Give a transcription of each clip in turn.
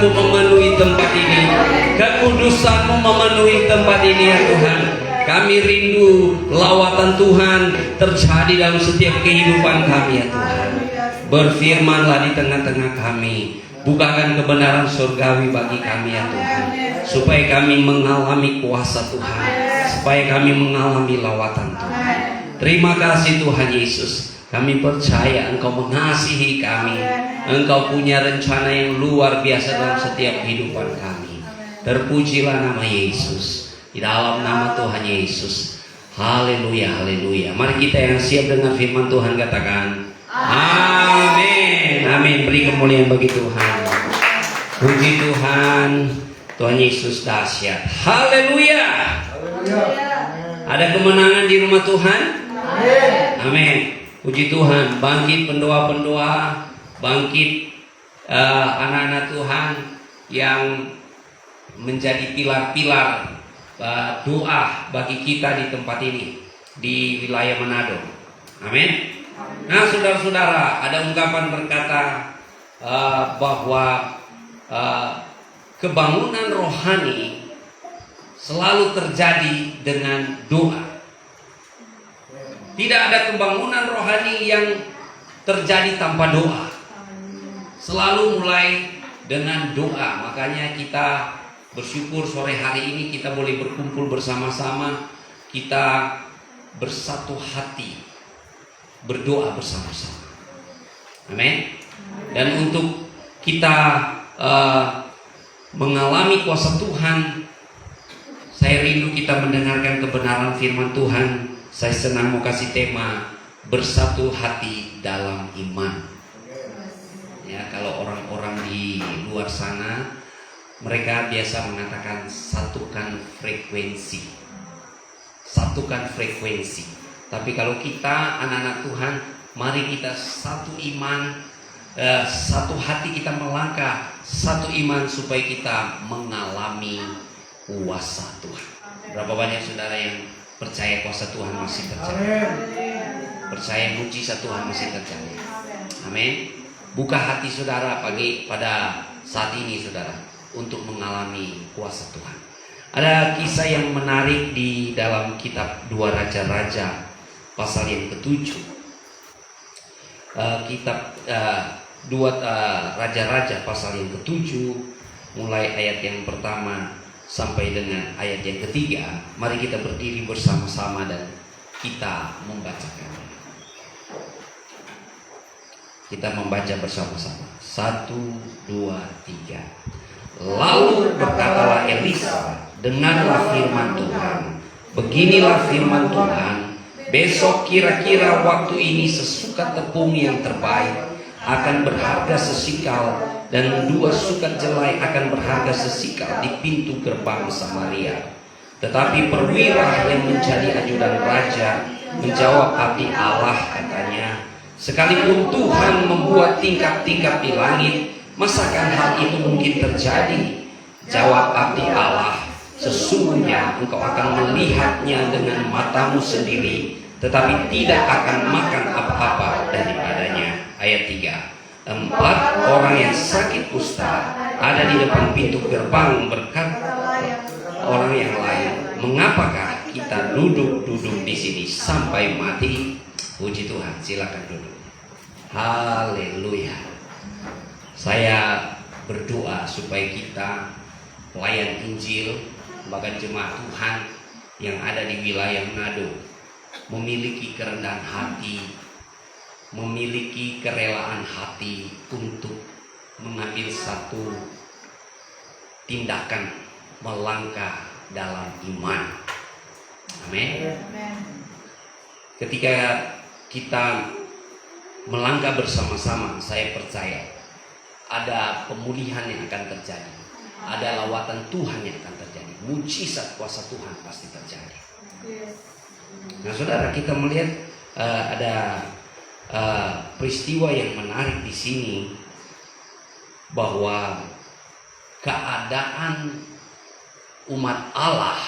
kemuliaan-Mu memenuhi tempat ini, kekudusan-Mu memenuhi tempat ini ya Tuhan. Kami rindu lawatan Tuhan terjadi dalam setiap kehidupan kami ya Tuhan. Berfirmanlah di tengah-tengah kami, bukakan kebenaran surgawi bagi kami ya Tuhan, supaya kami mengalami kuasa Tuhan, supaya kami mengalami lawatan Tuhan. Terima kasih Tuhan Yesus. Kami percaya Engkau mengasihi kami. Engkau punya rencana yang luar biasa dalam setiap kehidupan kami. Terpujilah nama Yesus. Di dalam nama Tuhan Yesus. Haleluya, haleluya. Mari kita yang siap dengan firman Tuhan katakan amin. Amin. Beri kemuliaan bagi Tuhan. Puji Tuhan. Tuhan Yesus dahsyat. Haleluya. Ada kemenangan di rumah Tuhan. Amin. Puji Tuhan. Bangkit pendoa-pendoa, bangkit anak-anak Tuhan yang menjadi pilar-pilar doa bagi kita di tempat ini, di wilayah Manado. Amin. Nah saudara-saudara, ada ungkapan berkata bahwa kebangunan rohani selalu terjadi dengan doa. Tidak ada kebangunan rohani yang terjadi tanpa doa. Selalu mulai dengan doa. Makanya kita bersyukur sore hari ini kita boleh berkumpul bersama-sama, kita bersatu hati, berdoa bersama-sama. Amin. Dan untuk kita mengalami kuasa Tuhan, saya rindu kita mendengarkan kebenaran firman Tuhan. Saya senang mau kasih tema bersatu hati dalam iman. Ya, kalau orang-orang di luar sana, mereka biasa mengatakan satukan frekuensi. Satukan frekuensi. Tapi kalau kita anak-anak Tuhan, mari kita satu iman, satu hati, kita melangkah satu iman supaya kita mengalami kuasa Tuhan. Berapa banyak saudara yang percaya kuasa Tuhan masih terjadi? Percaya mujizat Tuhan masih terjadi. Amin. Buka hati saudara pada saat ini saudara, untuk mengalami kuasa Tuhan. Ada kisah yang menarik di dalam kitab 2 Raja-Raja pasal yang ke-7. Kitab 2 Raja-Raja pasal yang ke-7, mulai ayat yang pertama sampai dengan ayat yang ketiga. Mari kita berdiri bersama-sama dan kita membacakan. Kita membaca bersama-sama. 1, 2, 3. Lalu berkatalah Elisa, dengarlah firman Tuhan. Beginilah firman Tuhan, besok kira-kira waktu ini sesukat tepung yang terbaik akan berharga sesikal, dan 2 sukat jelai akan berharga sesikal di pintu gerbang Samaria. Tetapi perwira yang menjadi ajudan raja menjawab abdi Allah, katanya, sekalipun Tuhan membuat tingkap-tingkap di langit, masakan hal itu mungkin terjadi? Jawab abdi Allah, sesungguhnya engkau akan melihatnya dengan matamu sendiri, tetapi tidak akan makan apa-apa daripadanya. Ayat 3. 4 orang yang sakit kusta ada di depan pintu gerbang. Berkata orang yang lain, mengapakah kita duduk-duduk di sini sampai mati? Puji Tuhan, silakan duduk. Haleluya. Saya berdoa supaya kita pelayan Injil, bahkan jemaat Tuhan yang ada di wilayah Manado, memiliki kerendahan hati, memiliki kerelaan hati untuk mengambil satu tindakan melangkah dalam iman. Amin. Ketika kita melangkah bersama-sama, saya percaya ada pemulihan yang akan terjadi, ada lawatan Tuhan yang akan terjadi, mujizat kuasa Tuhan pasti terjadi. Nah saudara, kita melihat ada peristiwa yang menarik di sini, bahwa keadaan umat Allah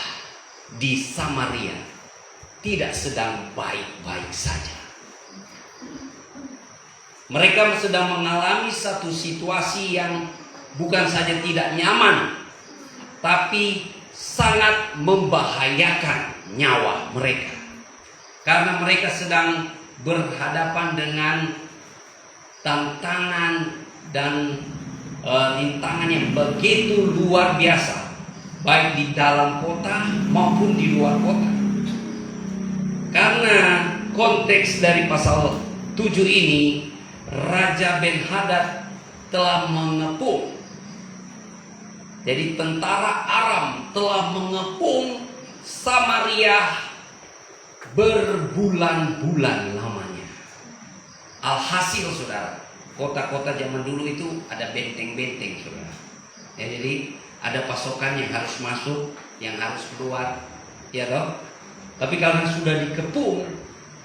di Samaria tidak sedang baik-baik saja. Mereka sedang mengalami satu situasi yang bukan saja tidak nyaman, tapi sangat membahayakan nyawa mereka. Karena mereka sedang berhadapan dengan tantangan dan rintangan yang begitu luar biasa, baik di dalam kota maupun di luar kota. Karena konteks dari pasal 7 ini, Raja Ben-Hadad telah mengepung. Jadi tentara Aram telah mengepung Samaria berbulan-bulan lamanya. Alhasil saudara, kota-kota zaman dulu itu ada benteng-benteng saudara. Ya, jadi ada pasokan yang harus masuk, yang harus keluar, ya toh. Tapi karena sudah dikepung,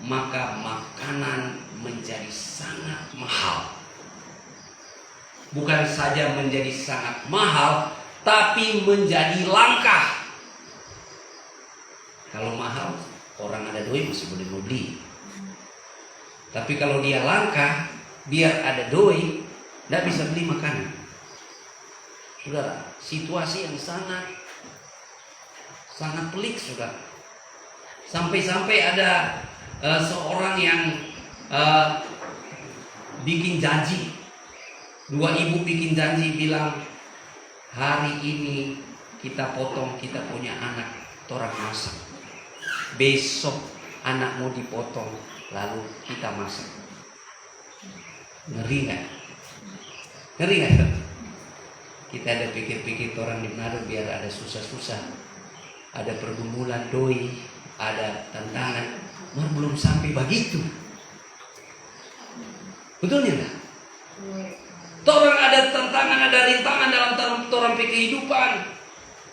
maka makanan menjadi sangat mahal. Bukan saja menjadi sangat mahal, tapi menjadi langka. Kalau mahal, orang ada duit masih boleh mau beli. Tapi kalau dia langka, biar ada doi, tidak bisa beli makanan. Saudara, situasi yang sangat pelik, saudara. Sampai-sampai ada seorang yang bikin janji. Dua ibu bikin janji bilang, hari ini kita potong, kita punya anak, orang masak. Besok anak mau dipotong, lalu kita masak. Ngeri nggak? Ngeri nggak? Kita ada pikir-pikir orang di Manado biar ada susah-susah, ada pergumulan doi, ada tantangan. Mar belum sampai begitu. Betulnya nggak? Orang ada tantangan, ada rintangan dalam orang kehidupan,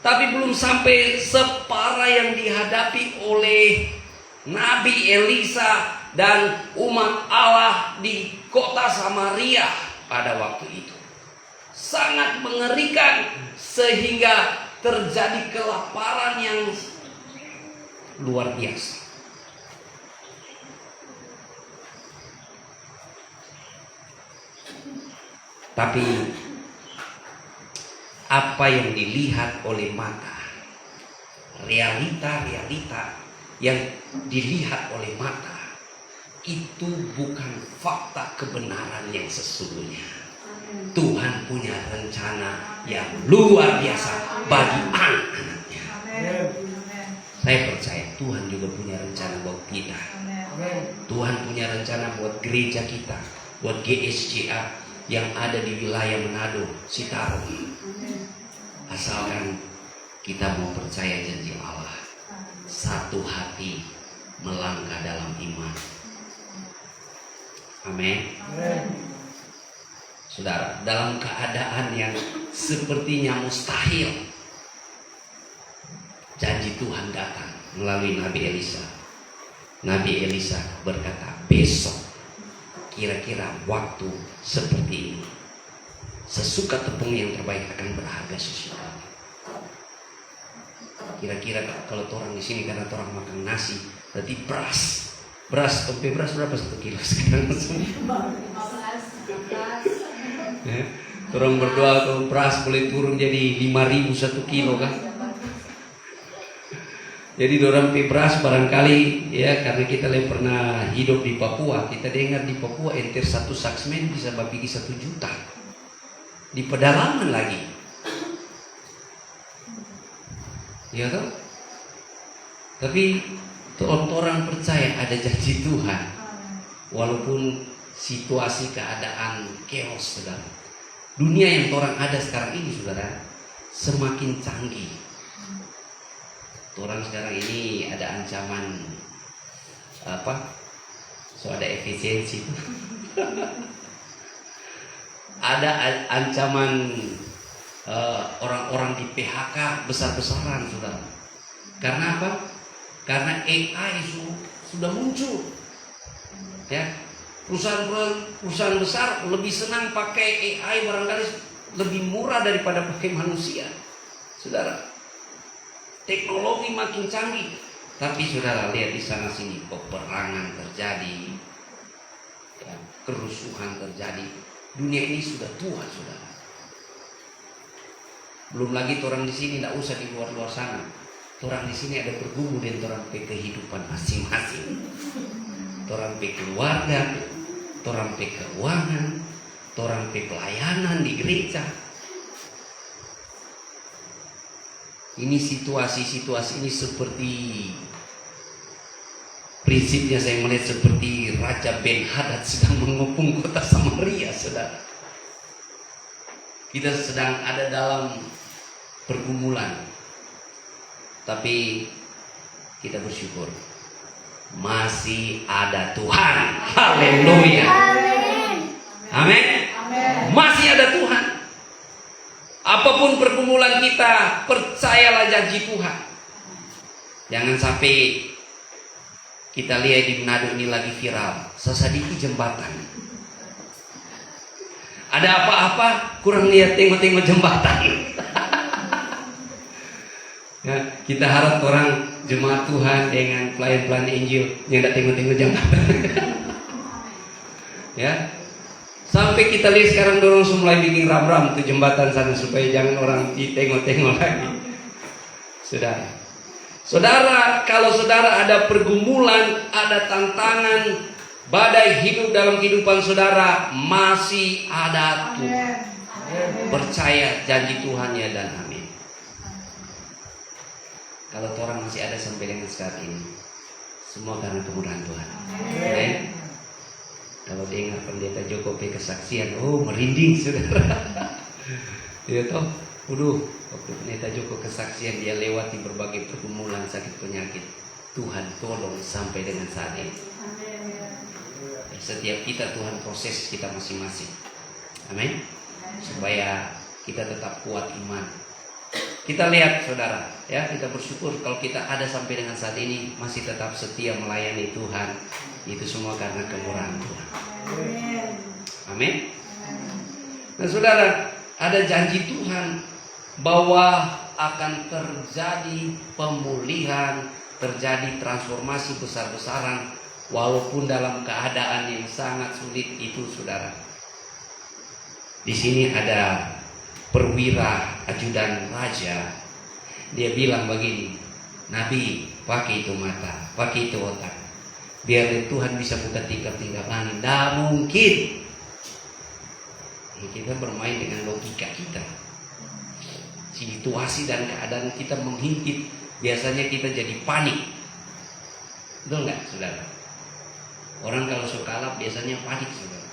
tapi belum sampai separah yang dihadapi oleh Nabi Elisa dan umat Allah di kota Samaria pada waktu itu. Sangat mengerikan sehingga terjadi kelaparan yang luar biasa. Tapi apa yang dilihat oleh mata, realita yang dilihat oleh mata, itu bukan fakta kebenaran yang sesungguhnya. Tuhan punya rencana yang luar biasa bagi anak-anaknya. Saya percaya Tuhan juga punya rencana buat kita. Tuhan punya rencana buat gereja kita, buat GSCA yang ada di wilayah Manado, Citarum. Asalkan kita mau percaya janji Allah, satu hati melangkah dalam iman. Amin. Saudara, dalam keadaan yang sepertinya mustahil, janji Tuhan datang melalui Nabi Elisa. Nabi Elisa berkata, besok kira-kira waktu seperti ini, sesuka tepung yang terbaik akan berharga sesuatu. Kira-kira kalau orang di sini karena orang makan nasi, berarti beras tempe beras berapa 1 kilo sekarang? Orang berdoa kalau beras boleh turun jadi 5.000 1 kilo kan? Jadi dorang beras barangkali ya, karena kita pernah hidup di Papua, kita dengar di Papua enter 1 saksmen bisa bagi 1 juta di pedalaman lagi, ya toh? Tapi orang percaya ada janji Tuhan, walaupun situasi keadaan chaos, saudara. Dunia yang orang ada sekarang ini, saudara, semakin canggih. Orang sekarang ini ada ancaman so ada efisiensi. Ada ancaman orang-orang di PHK besar-besaran, saudara. Karena apa? Karena AI sudah muncul. Ya, perusahaan besar lebih senang pakai AI, barangkali lebih murah daripada pakai manusia, saudara. Teknologi makin canggih, tapi saudara lihat di sana sini peperangan terjadi, ya, kerusuhan terjadi. Dunia ini sudah tua, saudara. Belum lagi orang di sini tidak usah di luar-luar sana. Orang di sini ada bergumul dengan orang pe kehidupan masing-masing. Orang pe keluarga, orang pe keuangan, orang pe pelayanan di gereja. Ini situasi-situasi ini seperti prinsipnya saya melihat seperti Raja Ben Hadad sedang mengepung kota Samaria, saudara. Kita sedang ada dalam pergumulan, tapi kita bersyukur masih ada Tuhan. Haleluya. Amin. Masih ada Tuhan. Apapun pergumulan kita, percayalah janji Tuhan. Jangan sampai kita lihat di Manado ini lagi viral, Sasadiki jembatan. Ada apa-apa, kurang lihat tengok-tengok jembatan. Ya, kita harap orang jemaat Tuhan dengan pelayan-pelayan Injil yang tidak tengok-tengok jembatan. Ya, sampai kita lihat sekarang dorong mulai bikin ram-ram ke jembatan sana supaya jangan orang tengok-tengok lagi. Saudara, kalau saudara ada pergumulan, ada tantangan, badai hidup dalam kehidupan saudara, masih ada Tuhan. Percaya janji Tuhan ya dan amin. Kalau orang masih ada sampai dengan saat ini, semua karena kemurahan Tuhan. Amin. Kalau dengar pendeta Joko P kesaksian, merinding saudara. Ya toh, waktu pendeta Joko kesaksian dia lewati berbagai pergumulan sakit penyakit. Tuhan tolong sampai dengan saat ini. Setiap kita Tuhan proses kita masing-masing. Amin. Supaya kita tetap kuat iman. Kita lihat saudara, ya kita bersyukur kalau kita ada sampai dengan saat ini masih tetap setia melayani Tuhan. Itu semua karena kemurahan Tuhan. Amin. Nah saudara, ada janji Tuhan bahwa akan terjadi pemulihan, terjadi transformasi besar-besaran walaupun dalam keadaan yang sangat sulit itu saudara. Di sini ada perwira ajudan raja. Dia bilang begini, Nabi pakai itu mata, pakai itu otak. Biar Tuhan bisa buka tingkap-tingkap langit. Tidak mungkin. Kita bermain dengan logika kita. Situasi dan keadaan kita menghimpit. Biasanya kita jadi panik. Betul nggak saudara? Orang kalau suka biasanya panik saudara.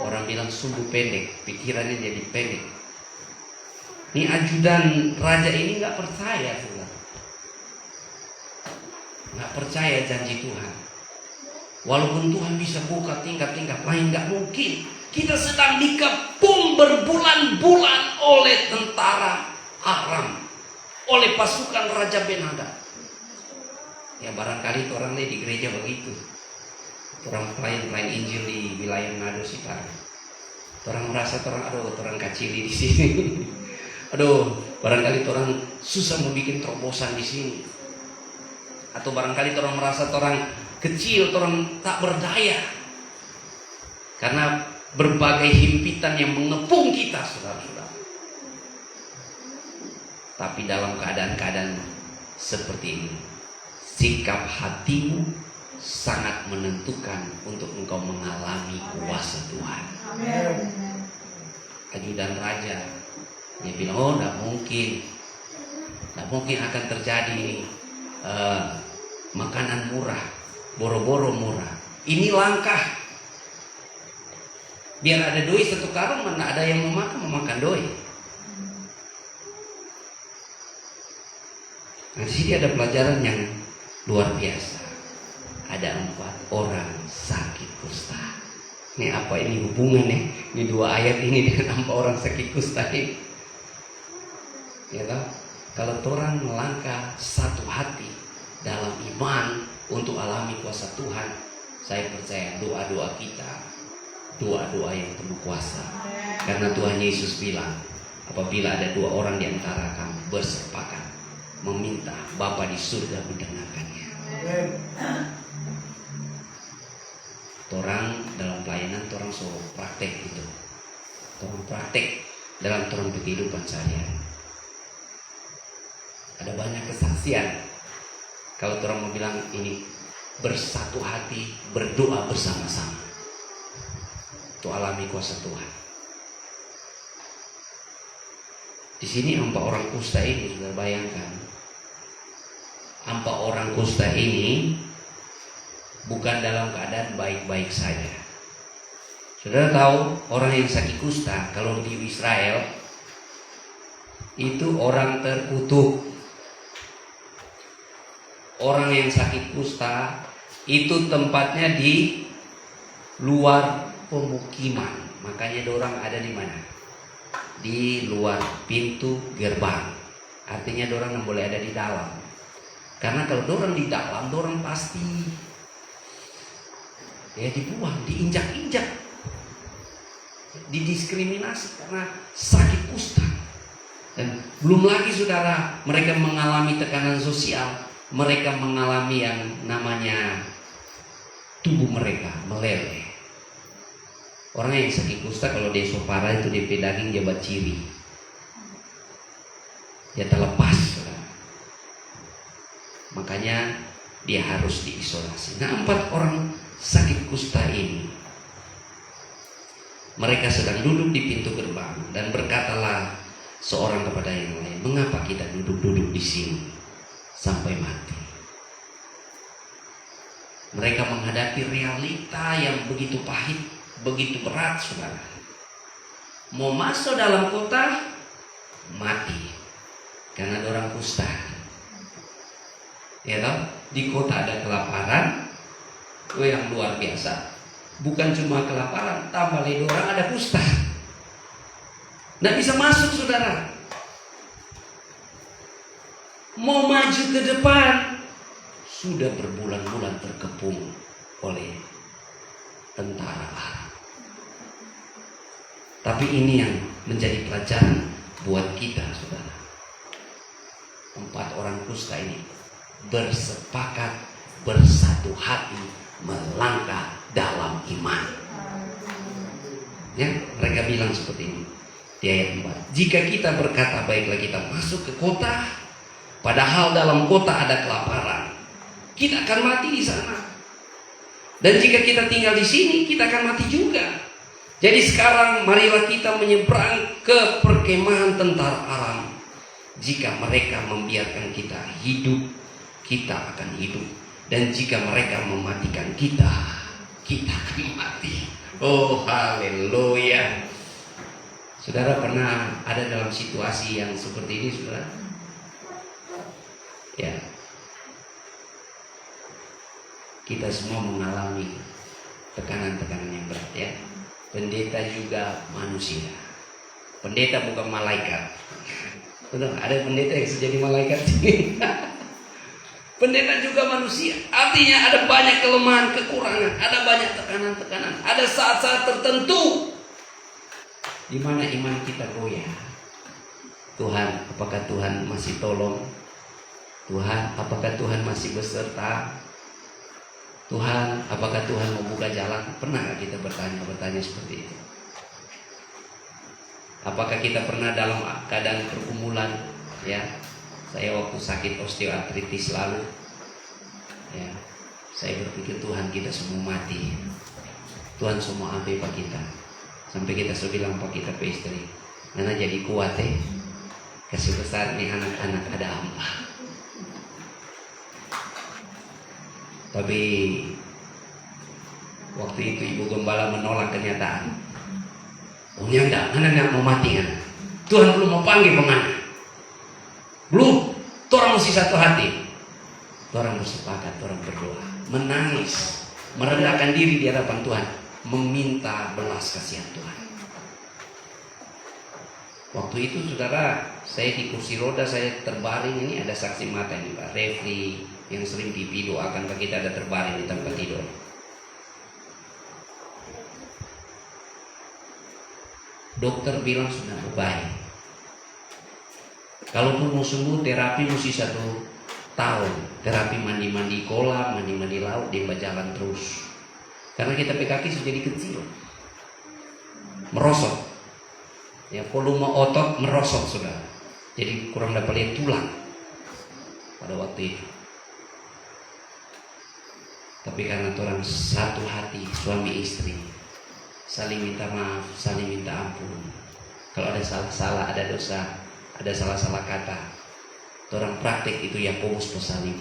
Orang bilang sumbu pendek, pikirannya jadi pendek. Ini ajudan raja ini nggak percaya saudara. Nggak percaya janji Tuhan. Walaupun Tuhan bisa buka tingkap-tingkap lain, nggak mungkin. Kita sedang dikepung berbulan-bulan oleh tentara Aram, oleh pasukan Raja Ben Hadad. Ya barangkali orang di gereja begitu. Orang pelayan Injil di wilayah Manado sekarang. Orang merasa orang kacil di sini. Barangkali orang susah mau bikin terobosan di sini. Atau barangkali orang merasa orang kecil, orang tak berdaya. Karena berbagai himpitan yang mengepung kita, saudara-saudara. Tapi dalam keadaan-keadaan seperti ini, sikap hatimu sangat menentukan untuk engkau mengalami kuasa Tuhan. Ajudan raja, dia bilang, tidak mungkin akan terjadi makanan murah, boro-boro murah. Ini langkah. Biar ada doi satu karung, mana ada yang mau makan doi. Nah, di sini ada pelajaran yang luar biasa. Ada 4 orang sakit kusta. Ini apa ini hubungannya? Ini 2 ayat ini dengan 4 orang sakit kusta ini. Ya toh? Kalau orang melangkah satu hati dalam iman untuk alami kuasa Tuhan, saya percaya doa-doa kita, doa-doa yang penuh kuasa. Karena Tuhan Yesus bilang, apabila ada 2 orang di antara kamu bersepakat meminta, Bapa di surga mendengarkannya. Orang dalam pelayanan, orang suruh praktek gitu. Orang praktek dalam terang kehidupan sehari-hari. Ada banyak kesaksian. Kalau orang mau bilang ini bersatu hati, berdoa bersama-sama. Itu alami kuasa Tuhan. Di sini 4 orang kusta ini, sudah bayangkan. 4 orang kusta ini bukan dalam keadaan baik-baik saja. Saudara tahu orang yang sakit kusta kalau di Israel itu orang terkutuk. Orang yang sakit kusta itu tempatnya di luar pemukiman. Makanya dorang ada di mana? Di luar pintu gerbang. Artinya dorang tidak boleh ada di dalam. Karena kalau dorang di dalam, dorang pasti dibuang, diinjak-injak, didiskriminasi karena sakit kusta. Dan belum lagi saudara, mereka mengalami tekanan sosial. Mereka mengalami yang namanya tubuh mereka meleleh. Orang yang sakit kusta kalau dia parah itu DP daging jabat ciri. Dia terlepas. Saudara. Makanya dia harus diisolasi. Nah 4 orang sakit kusta ini, mereka sedang duduk di pintu gerbang dan berkatalah seorang kepada yang lain, mengapa kita duduk-duduk di sini sampai mati? Mereka menghadapi realita yang begitu pahit, begitu berat, saudara. Mau masuk dalam kota, mati karena ada orang kusta. Ya tahu, di kota ada kelaparan, yang luar biasa. Bukan cuma kelaparan, tambah lagi orang ada kusta. Nggak bisa masuk, saudara. Mau maju ke depan, sudah berbulan-bulan terkepung oleh tentara Arab. Tapi ini yang menjadi pelajaran buat kita, saudara. 4 orang kusta ini bersepakat, bersatu hati, melangkah dalam iman. Ya, mereka bilang seperti ini di ayat 4. Jika kita berkata baiklah kita masuk ke kota, padahal dalam kota ada kelaparan, kita akan mati di sana. Dan jika kita tinggal di sini, kita akan mati juga. Jadi sekarang marilah kita menyeberang ke perkemahan tentara Aram. Jika mereka membiarkan kita hidup, kita akan hidup. Dan jika mereka mematikan kita, kita akan mati. Oh haleluya. Saudara pernah ada dalam situasi yang seperti ini, saudara? Ya. Kita semua mengalami tekanan-tekanan yang berat, ya. Pendeta juga manusia. Pendeta bukan malaikat. Betul, ada pendeta yang jadi malaikat sini. Pendeta juga manusia. Artinya ada banyak kelemahan, kekurangan, ada banyak tekanan-tekanan, ada saat-saat tertentu di mana iman kita goyah. Tuhan, apakah Tuhan masih tolong? Tuhan, apakah Tuhan masih beserta? Tuhan, apakah Tuhan membuka jalan? Pernah gak kita bertanya seperti itu? Apakah kita pernah dalam keadaan pergumulan? Ya, saya waktu sakit osteoartritis lalu, ya, saya berpikir Tuhan kita semua mati. Tuhan semua ambil pak kita. Sampai kita bilang pak kita ke istri, Nana jadi kuat kasih besar nih anak-anak ada hamba. Tapi waktu itu ibu gembala menolak kenyataan. Oh enggak, anak nggak mau mati kan? Tuhan belum mau panggil penganak. Belum, orang mesti satu hati. Orang bersepakat, orang berdoa, menangis, merendahkan diri di hadapan Tuhan, meminta belas kasihan Tuhan. Waktu itu saudara, saya di kursi roda, saya terbaring, ini ada saksi mata ini Pak Refli yang sering pipi doakan Pak kita ada terbaring di tempat tidur. Dokter bilang sudah baik. Kalaupun mau sembuh terapi mesti 1 tahun. Terapi mandi-mandi kolam, mandi-mandi laut, dia berjalan terus. Karena kita kaki sudah jadi kecil, merosot. Ya, volume otot merosot saudara. Jadi kurang dapat lihat tulang pada waktu itu. Tapi karena orang satu hati, suami istri, saling minta maaf, saling minta ampun. Kalau ada salah-salah, ada dosa, ada salah-salah kata, orang praktek itu Yakobus pasal 5.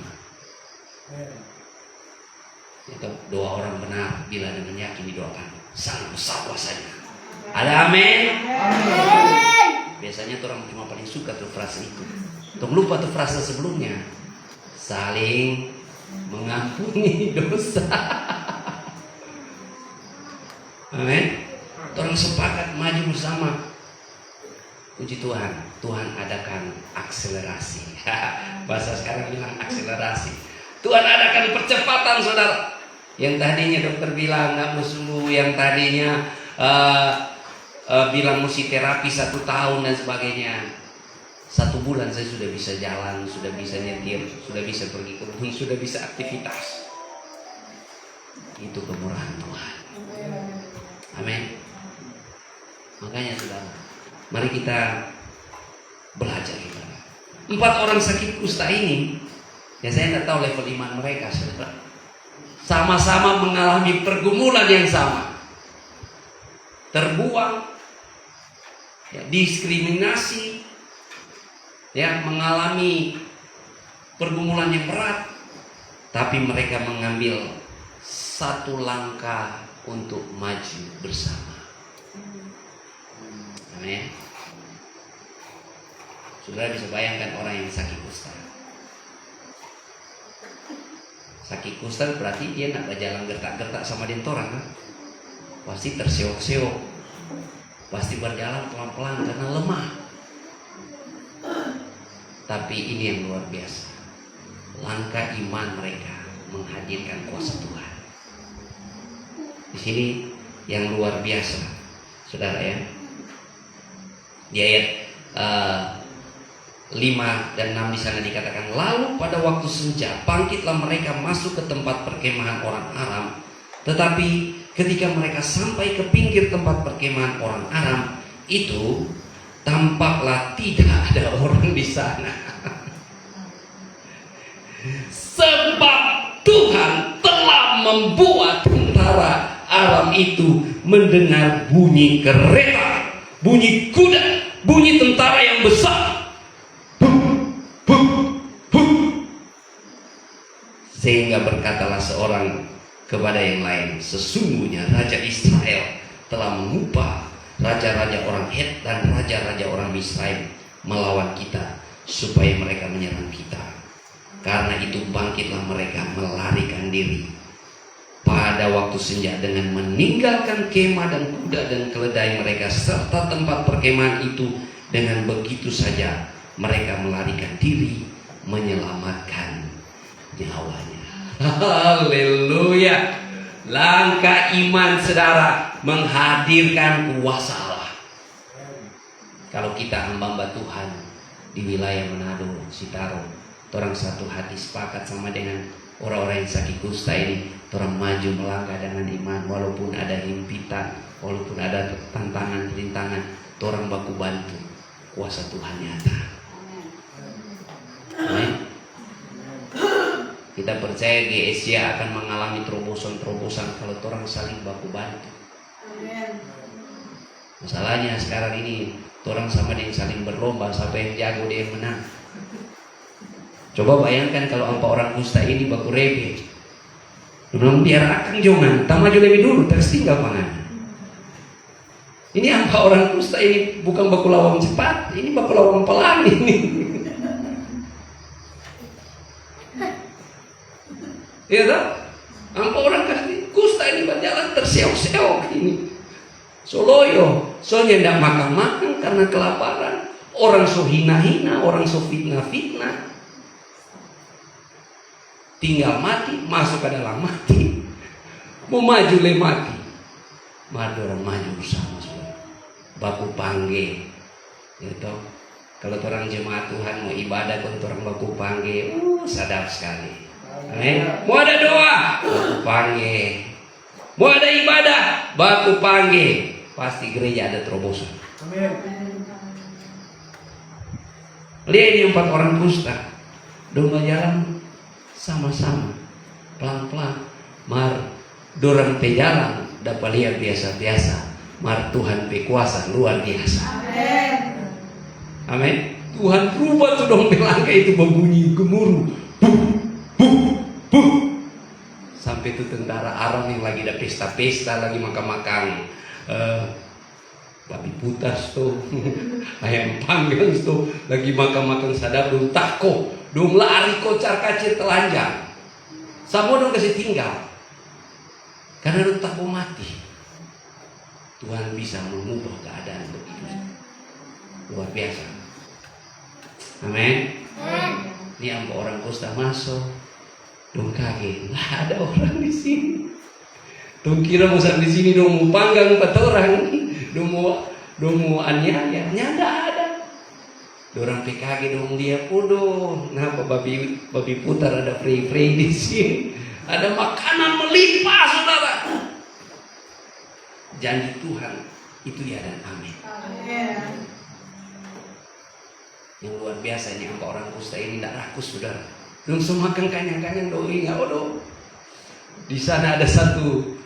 Itu doa orang benar bila dengan yakin didoakan, saling besar kuasanya. Ada amin? Biasanya orang cuma paling suka tuh frase itu. Tong lupa tuh frase sebelumnya. Saling mengampuni dosa. Amin. Orang sepakat maju bersama. Puji Tuhan, Tuhan adakan akselerasi. Bahasa sekarang bilang akselerasi. Tuhan adakan percepatan, saudara. Yang tadinya dokter bilang nggak mau sembuh, yang tadinya bilang mesti terapi 1 tahun dan sebagainya. 1 bulan saya sudah bisa jalan, sudah bisa nyetir, sudah bisa pergi ke kebun, sudah bisa aktivitas. Itu kemurahan Tuhan. Amin. Makanya saudara, mari kita belajar kita. 4 orang sakit kusta ini, ya saya tidak tahu level iman mereka, saudara. Sama-sama mengalami pergumulan yang sama. Terbuang, ya, diskriminasi, ya, mengalami pergumulan yang berat, tapi mereka mengambil satu langkah untuk maju bersama. Amin. Saudara bisa bayangkan orang yang sakit kusta. Sakit kusta berarti dia nak berjalan gertak-gertak sama dentoran, kan? Pasti terseok-seok, pasti berjalan pelan-pelan karena lemah. Tapi ini yang luar biasa, langkah iman mereka menghadirkan kuasa Tuhan. Di sini yang luar biasa, saudara ya. Di ayat 5 dan 6 di sana dikatakan, lalu pada waktu senja bangkitlah mereka masuk ke tempat perkemahan orang Aram. Tetapi ketika mereka sampai ke pinggir tempat perkemahan orang Aram itu, tampaklah tidak ada orang di sana. Sebab Tuhan telah membuat tentara Aram itu mendengar bunyi kereta, bunyi kuda, bunyi tentara yang besar. Sehingga berkatalah seorang kepada yang lain, sesungguhnya Raja Israel telah mengupah raja-raja orang Het dan raja-raja orang Misraim melawan kita, supaya mereka menyerang kita. Karena itu bangkitlah mereka melarikan diri pada waktu senja dengan meninggalkan kemah dan kuda dan keledai mereka serta tempat perkemahan itu. Dengan begitu saja mereka melarikan diri, menyelamatkan nyawanya. Haleluya. Langkah iman saudara menghadirkan kuasa Allah. Kalau kita hamba-hamba Tuhan di wilayah Manado, Sitaro, orang satu hati sepakat sama dengan orang-orang yang sakit kusta ini, orang maju melangkah dengan iman, walaupun ada himpitan, walaupun ada tantangan, rintangan, orang baku bantu, kuasa Tuhan nyata. Amin. Kita percaya GSY akan mengalami terobosan-terobosan kalau orang saling baku bantu. Masalahnya sekarang ini orang sama dia saling berlomba, siapa yang jago dia yang menang. Coba bayangkan kalau 4 orang kusta ini baku rebe. Belum biar akan jangan, tak maju lebih dulu, terus tinggal pangan. Ini 4 orang kusta ini bukan baku lawang cepat, ini baku lawang pelan ini. Ya tak? 4 orang kusta ini berjalan terseok-seok ini. Soloyo, soalnya tidak makan-makan karena kelaparan. Orang so hina-hina, orang so fitnah-fitnah. Tinggal mati, masuk ke dalam mati. Mau maju le mati. Mari orang maju bersama saudara. Baku pangge. Gitu. Kalau orang jemaat Tuhan mau ibadah, kalau orang baku pangge, sadap sekali. Amin. Mau ada doa, baku pangge. Mau ada ibadah, baku pangge. pasti gereja ada terobosan. Amin. Lihat ini 4 orang kusta, domba jalan sama-sama, pelan-pelan. Mar dorang pejalan dapat lihat biasa-biasa. Mar Tuhan berkuasa luar biasa. Amin. Amin. Tuhan rubah tuh dong belangka itu berbunyi gemuruh. Buh, buh, buh. Sampai itu tentara Aram yang lagi ada pesta-pesta, lagi makan-makan babi putas tuh, ayam panggang tuh, lagi makan-makan sadap dong tako, dong lari kocar kacir telanjang. Semua dong kasih tinggal. Karena dong tako mati. Tuhan bisa mengubah keadaan begitu. Luar biasa. Amin. Ini 4 orang kusta masuk. Dong kaget, lah ada orang di sini. Dong kira musang di sini dong mau panggang 4 orang, dong mau aniaya, nyanda ada. Dorang PKG dong dia podo. Kenapa babi putar ada free di sini? Ada makanan melimpah, saudara. Janji Tuhan itu ya dan amin. Amin. Yang luar biasa ini 4 orang kusta ini tidak rakus, saudara. Dong semakan kanyang-kanyang doi nggak odo. Di sana ada satu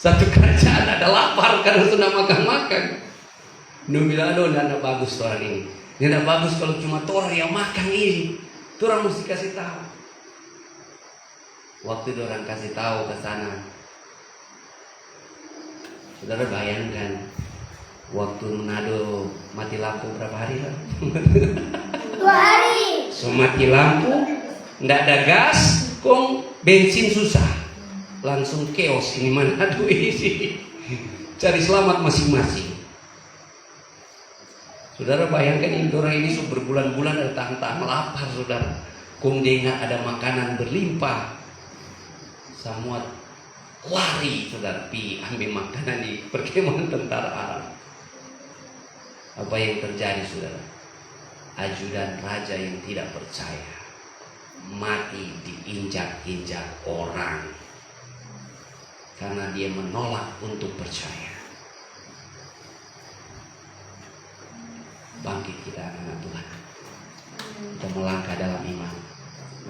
kerajaan ada lapar karena sudah makan. Dong bilang aduh tidak bagus orang ini. Tidak bagus kalau cuma orang yang makan ini. Orang mesti kasih tahu. Waktu orang kasih tahu ke sana, saudara bayangkan waktu Manado mati lampu berapa hari lah? 2 hari. So mati lampu, nggak ada gas, bensin susah, langsung chaos ini Manado ini. Cari selamat masing-masing. Saudara bayangkan ini orang ini berbulan-bulan ada tahan-tahan lapar, saudara. Dia ada makanan berlimpah, semua lari, saudara, ambil makanan di perkemahan tentara Arab. Apa yang terjadi, saudara? Ajudan raja yang tidak percaya mati diinjak-injak orang karena dia menolak untuk percaya. Bangkit kita anak Tuhan, kita melangkah dalam iman.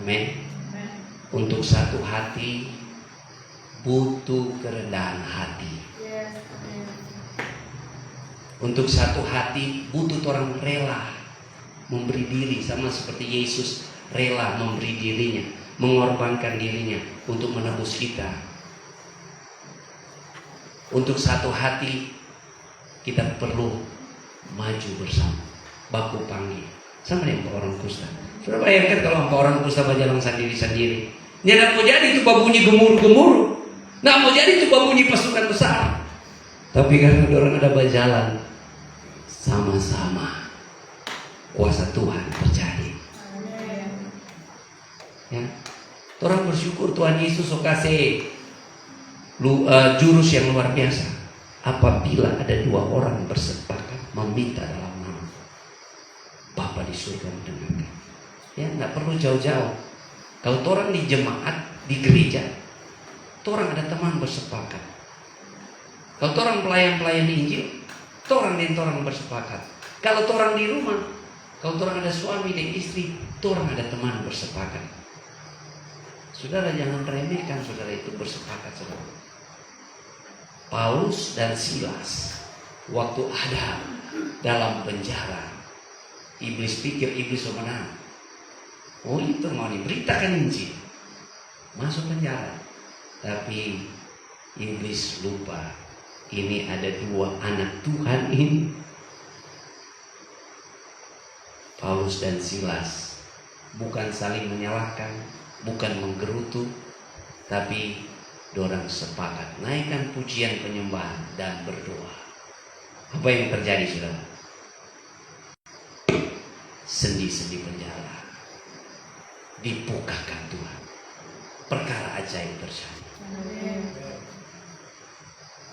Amin. Untuk satu hati butuh kerendahan hati. Untuk satu hati butuh orang rela memberi diri, sama seperti Yesus rela memberi dirinya, mengorbankan dirinya untuk menebus kita. Untuk satu hati kita perlu maju bersama, baku panggil, sama dengan orang kusta. Sudah bayangkan kalau orang kusta berjalan sendiri-sendiri, tidak mau jadi itu babunyi gemuruh-gemuruh, nggak mau jadi itu babunyi pasukan besar. Tapi karena orang ada berjalan sama-sama, kuasa Tuhan terjadi. Ya, orang bersyukur Tuhan Yesus kasih jurus yang luar biasa. Apabila ada 2 orang bersepakat meminta dalam nama Bapa di surga mendengarkan. Ya, nggak perlu jauh-jauh. Kalau orang di jemaat, di gereja, orang ada teman bersepakat. Kalau orang pelayan-pelayan Injil, orang dan orang bersepakat. Kalau orang di rumah, kalau orang ada suami dan istri, orang ada teman bersepakat. Saudara jangan remehkan saudara itu bersepakat, saudara. Paulus dan Silas waktu ada dalam penjara, iblis pikir iblis menang. Oh itu mau diberitakan Injil, masuk penjara. Tapi iblis lupa, ini ada 2 anak Tuhan ini, Paulus dan Silas. Bukan saling menyalahkan, bukan menggerutu, tapi dorang sepakat naikkan pujian penyembahan dan berdoa. Apa yang terjadi, saudara? Sendi-sendi penjara dibukakan Tuhan. Perkara ajaib terjadi.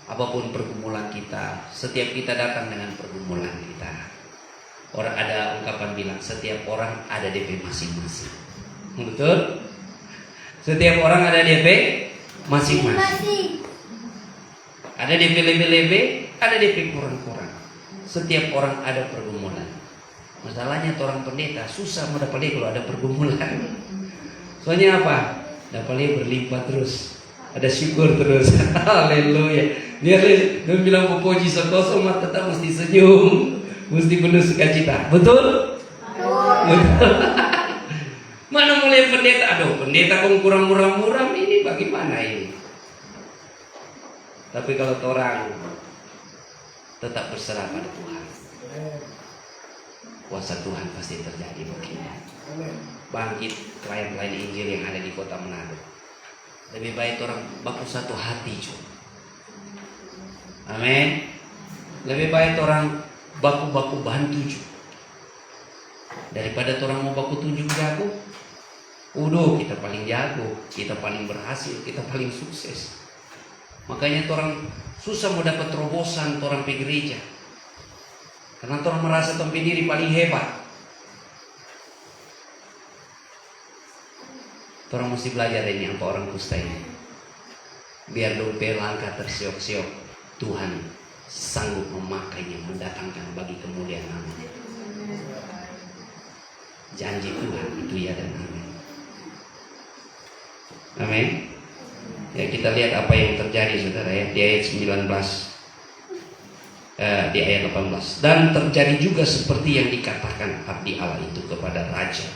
Apapun pergumulan kita, setiap kita datang dengan pergumulan kita. Orang ada ungkapan bilang, setiap orang ada DP masing-masing. Betul? Setiap orang ada DP masing-masing. Ada DP lebe-lebe, ada DP kurang-kurang. Setiap orang ada pergumulan. Masalahnya orang pendeta susah mau dapat dia kalau ada pergumulan. Soalnya apa? Dapat dia berlimpah terus. Ada syukur terus. Haleluya. Dia bilang puji sekosong mah tetap mesti senyum, mesti penuh sukacita. Betul? Betul. Mana mulai pendeta? Aduh, pendeta kok kurang muram-muram ini bagaimana ini? Tapi kalau orang tetap berserah pada Tuhan, kuasa Tuhan pasti terjadi begini. Bangkit klien-klien Injil yang ada di kota Manado. Lebih baik orang baku satu hati, cuy. Amin. Lebih baik orang baku-baku bantu, cuy. Daripada orang mau baku tunjuk jago. Udah, kita paling jago, kita paling berhasil, kita paling sukses. Makanya orang susah mau dapat terobosan orang pergi gereja. Karena orang merasa orang diri paling hebat. Orang mesti belajar ini apa orang kusta ini. Biar dompet langkah tersiok-siok, Tuhan sanggup memakainya mendatangkan bagi kemuliaan namanya. Janji Tuhan itu ya dan amin. Amin. Ya, kita lihat apa yang terjadi saudara ya di ayat 19, di ayat 18. Dan terjadi juga seperti yang dikatakan abdi Allah itu kepada raja.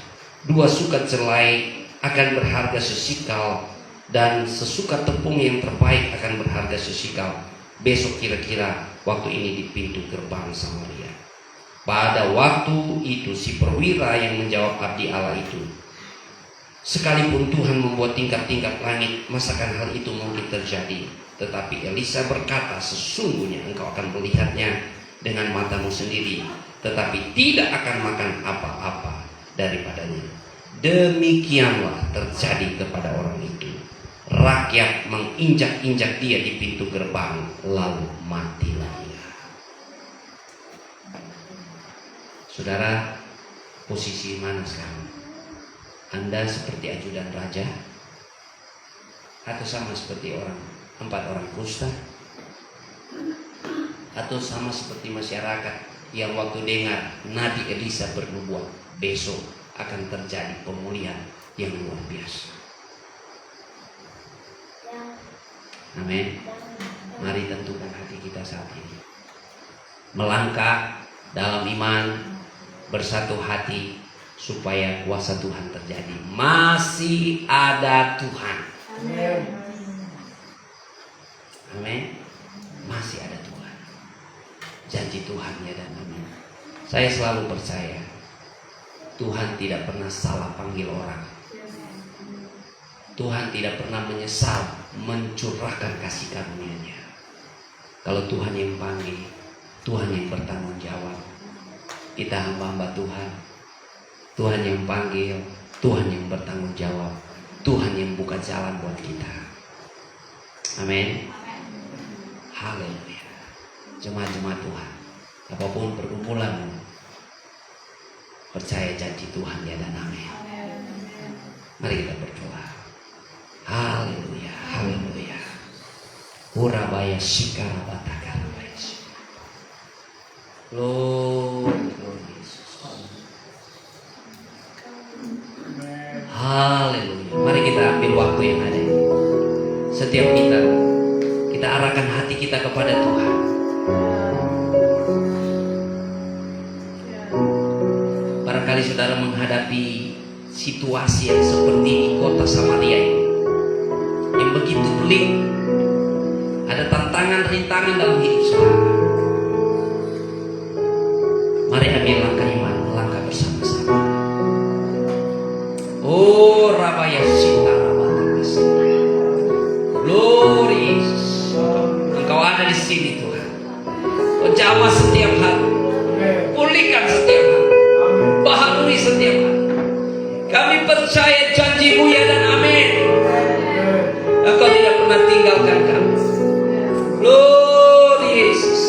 2 sukat selai akan berharga sesikal, dan sesukat tepung yang terbaik akan berharga sesikal. Besok kira-kira waktu ini di pintu gerbang Samaria. Pada waktu itu si perwira yang menjawab abdi Allah itu, sekalipun Tuhan membuat tingkat-tingkat langit, masakan hal itu mungkin terjadi? Tetapi Elisa berkata, sesungguhnya engkau akan melihatnya dengan matamu sendiri, tetapi tidak akan makan apa-apa daripadanya. Demikianlah terjadi kepada orang itu. Rakyat menginjak-injak dia di pintu gerbang, lalu matilah ia. Saudara, posisi mana sekarang? Anda seperti ajudan raja, atau sama seperti 4 orang kusta, atau sama seperti masyarakat yang waktu dengar Nabi Elisa bernubuat besok akan terjadi pemulihan yang luar biasa. Amin. Mari tentukan hati kita saat ini, melangkah dalam iman, bersatu hati, supaya kuasa Tuhan terjadi. Masih ada Tuhan. Amin. Masih ada Tuhan. Janji Tuhan ya dan amin. Saya selalu percaya Tuhan tidak pernah salah panggil orang. Tuhan tidak pernah menyesal mencurahkan kasih karunia-Nya. Kalau Tuhan yang panggil, Tuhan yang bertanggung jawab. Kita hamba-hamba Tuhan. Tuhan yang panggil, Tuhan yang bertanggung jawab, Tuhan yang buka jalan buat kita. Amin. Haleluya. Jemaat-jemaat Tuhan, apapun pergumulan, percaya janji Tuhan ya dan amin. Mari kita berdoa. Haleluya, haleluya. Urabaya sikarabataka. Glory, glory Yesus. Haleluya. Mari kita ambil waktu yang ada ini. Setiap kita arahkan hati kita kepada Tuhan. Barangkali saudara menghadapi situasi yang seperti di kota Samaria ini, yang begitu pelik. Ada tantangan-rintangan dalam hidup saudara. Mari ambil langkah iman, langkah bersama-sama. Oh Rabaya Sinta Rabatakas. Glory Yesus. Engkau ada di sini Tuhan. Kau jamah setiap hati, pulihkan setiap hati, baharui setiap hati. Kami percaya janji-Mu ya dan amin. Engkau tidak pernah tinggalkan kami. Glory Yesus.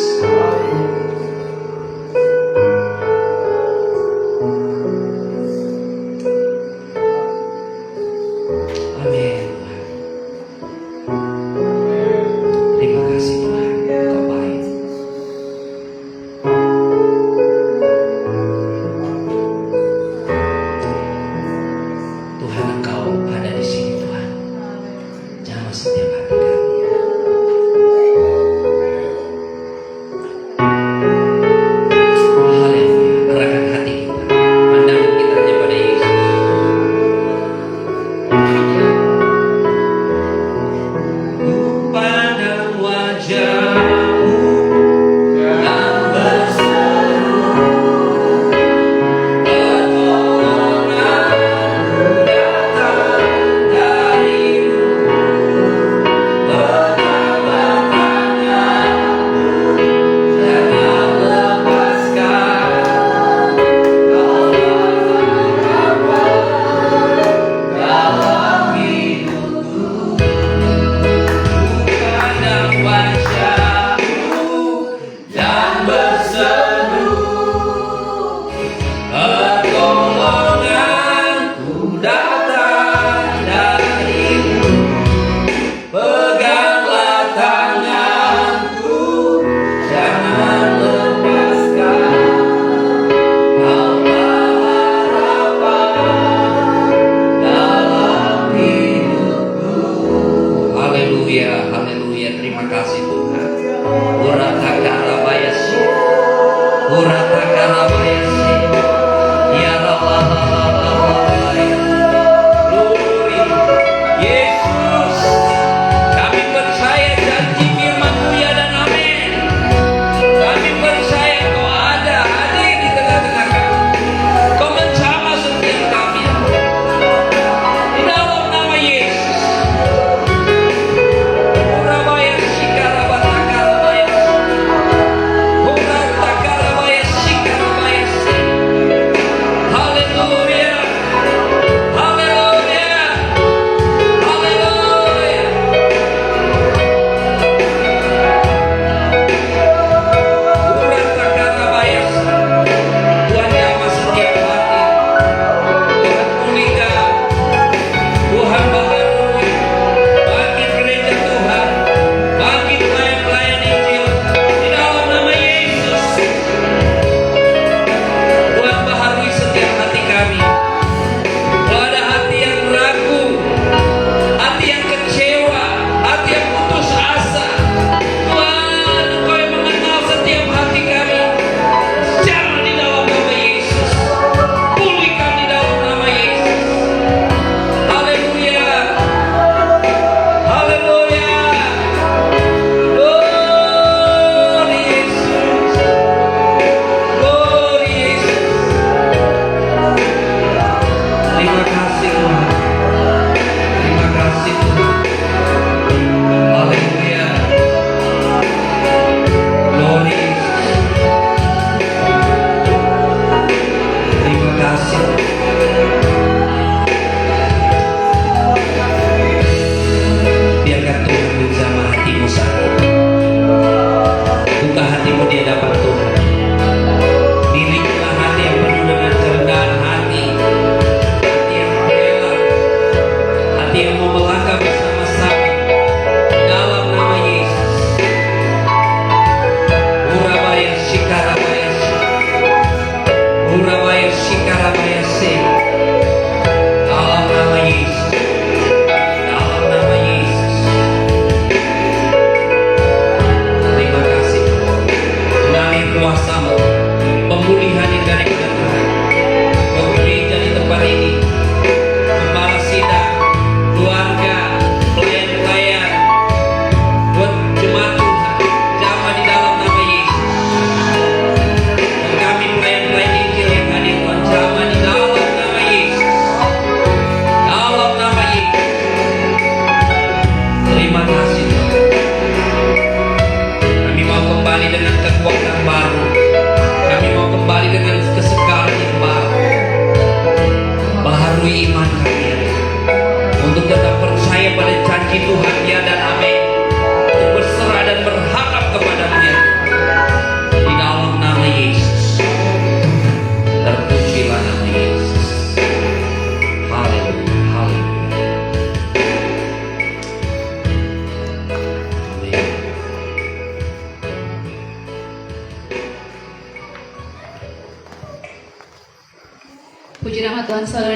Amin Tuhan. Terima kasih Tuhan. dia dapat tumbuh. Milikilah hati yang penuh dengan kerendahan hati, hati yang rela, hati yang mau melangkah bersama-sama dalam nama Yesus. Urabaya Shikarabaya Urabaya Shikarabaya Se. Dalam nama Yesus. Dalam nama Yesus. Terima kasih. Mengalir kuasamu, pemulihan yang dari kedatangan. Kau gereja di tempat ini, gembala sidang, keluarga, pelayan-pelayan, buat jemaat Tuhan, jamah di dalam nama Yesus. Dan kami pelayan-pelayan Injil yang hadir Tuhan, jamah di dalam nama Yesus. Dalam nama Yesus. Terima kasih Tuhan. Kami mau kembali dengan kekuatan baru. Kami mau kembali dengan kesegaran yang baru. Baharui iman kami ya Tuhan. Untuk tetap percaya pada janji Tuhan ya dan amin. Untuk berserah dan berharap kepada-Mu ya Tuhan. Di dalam nama Yesus. Terpujilah nama Yesus. Haleluya. Haleluya. Amin. Puji nama Tuhan, saudara.